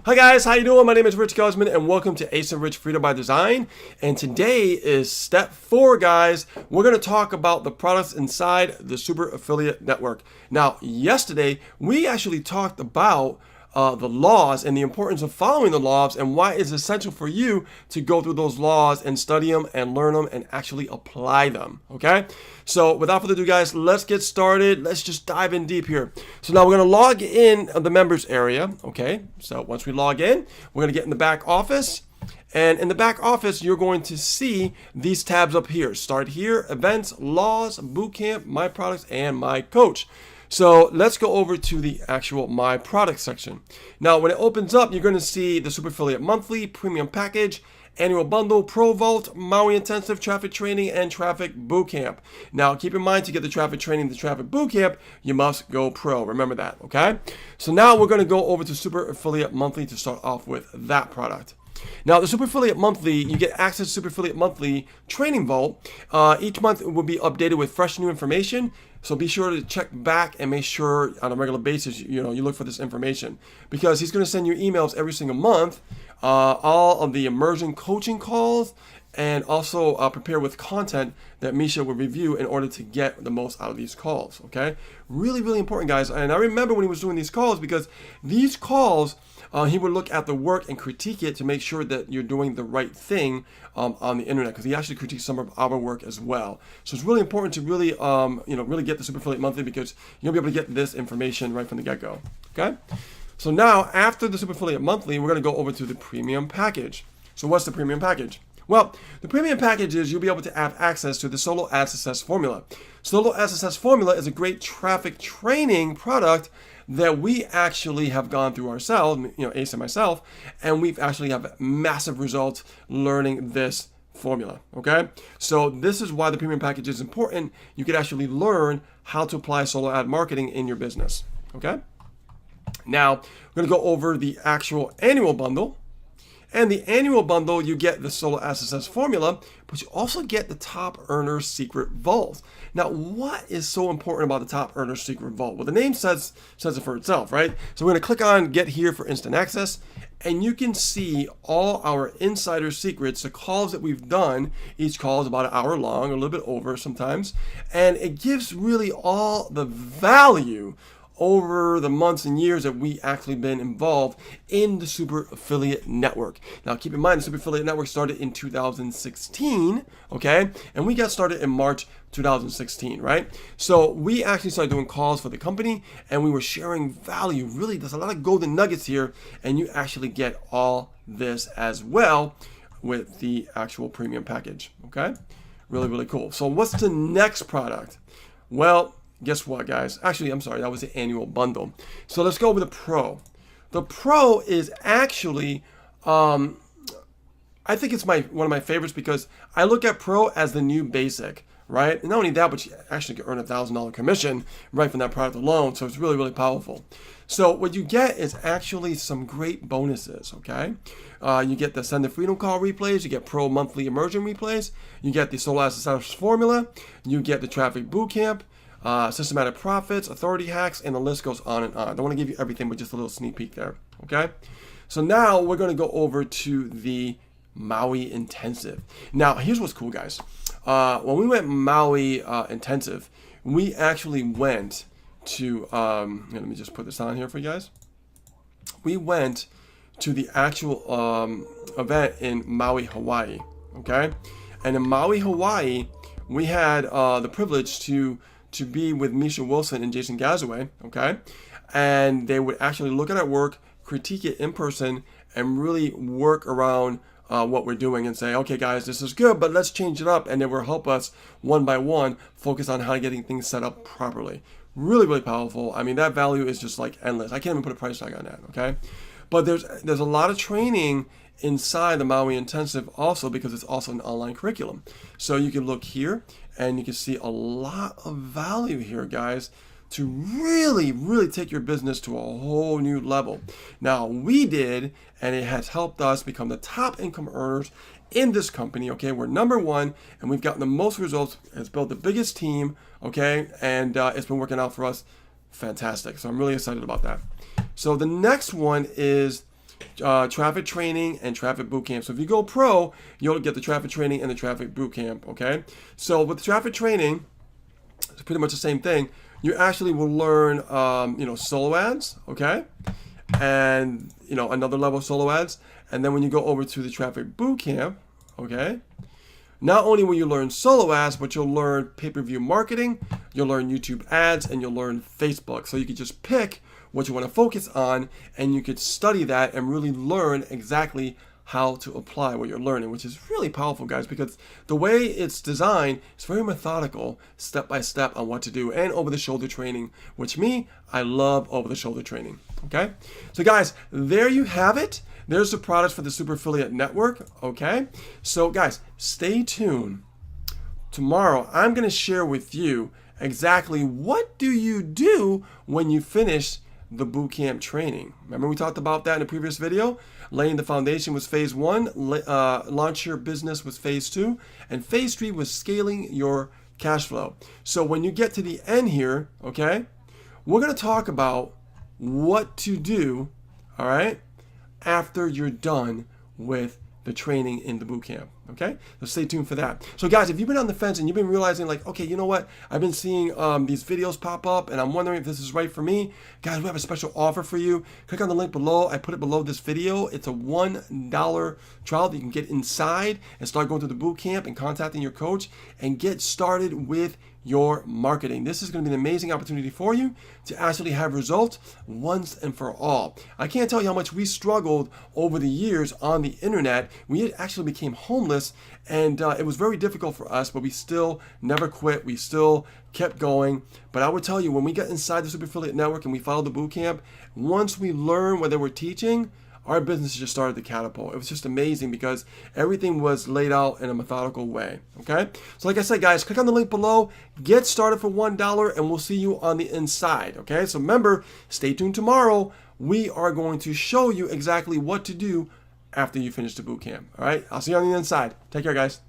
Hi guys, how you doing? My name is Rich Guzman and welcome to Ace and Rich Freedom by Design. And today is step 4, guys. We're going to talk about the products inside the Super Affiliate Network. Now, yesterday we actually talked about the laws and the importance of following the laws and why it's essential for you to go through those laws and study them and learn them and actually apply them, okay? So without further ado, guys, let's get started. Let's just dive in deep here. So now we're going to log in the members area, okay? So once we log in, we're going to get in the back office. And in the back office, you're going to see these tabs up here. Start here, events, laws, bootcamp, my products, and my coach. So let's go over to the actual My Product section. Now, when it opens up, you're going to see the Super Affiliate Monthly, Premium Package, Annual Bundle, Pro Vault, Maui Intensive, Traffic Training, and Traffic Bootcamp. Now, keep in mind, to get the Traffic Training, the Traffic Bootcamp, you must go Pro. Remember that, okay? So now we're going to go over to Super Affiliate Monthly to start off with that product. Now, the Super Affiliate Monthly, you get access to Super Affiliate Monthly Training Vault. Each month it will be updated with fresh new information. So be sure to check back and make sure on a regular basis, you look for this information, because he's going to send you emails every single month, all of the immersion coaching calls, and also prepare with content that Misha will review in order to get the most out of these calls, okay? Really, really important, guys. And I remember when he was doing these calls, because these calls, he would look at the work and critique it to make sure that you're doing the right thing on the internet, because he actually critiques some of our work as well. So it's really important to really, really get the Super Affiliate Monthly, because you'll be able to get this information right from the get-go, okay? So now, after the Super Affiliate Monthly, we're going to go over to the Premium Package. So what's the Premium Package? Well, the Premium Package is you'll be able to have access to the Solo Ad Success Formula. Solo Ad Success Formula is a great traffic training product that we actually have gone through ourselves, Ace and myself, and we've actually have massive results learning this formula, okay? So this is why the Premium Package is important. You could actually learn how to apply solo ad marketing in your business, okay? Now, we're going to go over the actual annual bundle. And the annual bundle, you get the Solo Ad Success Formula, but you also get the Top Earner Secret Vault. Now, what is so important about the Top Earner Secret Vault? Well, the name says it for itself, right? So we're going to click on Get Here for instant access, and you can see all our insider secrets, the calls that we've done. Each call is about an hour long, a little bit over sometimes, and it gives really all the value over the months and years that we actually been involved in the Super Affiliate Network. Now, keep in mind, the Super Affiliate Network started in 2016, okay? And we got started in March 2016, right? So we actually started doing calls for the company, and we were sharing value. Really, there's a lot of golden nuggets here, and you actually get all this as well with the actual premium package, okay? Really, really cool. So what's the next product? Well, guess what, guys? Actually, I'm sorry, that was the annual bundle. So let's go over the Pro. The Pro is actually, I think it's one of my favorites, because I look at Pro as the new basic, right? And not only that, but you actually can earn $1,000 commission right from that product alone. So it's really, really powerful. So what you get is actually some great bonuses, okay? You get the Send the Freedom Call replays, you get Pro Monthly Immersion replays, you get the Solo Ad Success Formula, you get the Traffic Bootcamp, systematic profits, authority hacks, and the list goes on and on. I don't want to give you everything, but just a little sneak peek there, okay? So now we're going to go over to the Maui Intensive. Now, here's what's cool, guys. When we went Maui Intensive, we actually went to, let me just put this on here for you guys. We went to the actual event in Maui, Hawaii, okay? And in Maui, Hawaii, we had the privilege to be with Misha Wilson and Jason Gazaway, okay? And they would actually look at our work, critique it in person, and really work around what we're doing and say, okay, guys, this is good, but let's change it up. And they will help us one by one focus on how to getting things set up properly. Really, really powerful. I mean, that value is just like endless. I can't even put a price tag on that, okay? But there's a lot of training inside the Maui Intensive also, because it's also an online curriculum. So you can look here and you can see a lot of value here, guys, to really, really take your business to a whole new level. Now, we did, and it has helped us become the top income earners in this company, okay? We're number one, and we've gotten the most results. It's built the biggest team, okay? And it's been working out for us fantastic. So I'm really excited about that. So the next one is traffic training and traffic bootcamp. So if you go pro, you'll get the traffic training and the traffic bootcamp. Okay. So with the traffic training, it's pretty much the same thing. You actually will learn, solo ads. Okay. And, another level of solo ads. And then when you go over to the traffic bootcamp, okay, not only will you learn solo ads, but you'll learn pay-per-view marketing, you'll learn YouTube ads, and you'll learn Facebook. So you can just pick what you want to focus on, and you could study that and really learn exactly how to apply what you're learning, which is really powerful, guys, because the way it's designed is very methodical, step by step on what to do, and over-the-shoulder training, which I love over-the-shoulder training. Okay, so guys, there you have it. There's the products for the Super Affiliate Network. Okay, so guys, stay tuned. Tomorrow, I'm going to share with you exactly what do you do when you finish the bootcamp training. Remember we talked about that in a previous video? Laying the foundation was phase 1, launch your business was phase 2, and phase 3 was scaling your cash flow. So when you get to the end here, okay, we're going to talk about what to do, all right, after you're done with the training in the bootcamp. Okay, so stay tuned for that. So guys, if you've been on the fence and you've been realizing like, okay, you know what, I've been seeing these videos pop up and I'm wondering if this is right for me, guys, we have a special offer for you. Click on the link below. I put it below this video. It's a $1 trial that you can get inside and start going through the bootcamp and contacting your coach and get started with your marketing. This is going to be an amazing opportunity for you to actually have results once and for all. I can't tell you how much we struggled over the years on the internet. We actually became homeless, and it was very difficult for us, but we still never quit. We still kept going. But I would tell you, when we got inside the Super Affiliate Network and we followed the bootcamp, once we learned what they were teaching, our business just started to catapult. It was just amazing because everything was laid out in a methodical way. Okay, so like I said, guys, click on the link below, get started for $1, and we'll see you on the inside. Okay, so remember, stay tuned tomorrow. We are going to show you exactly what to do after you finish the bootcamp. All right, I'll see you on the inside. Take care, guys.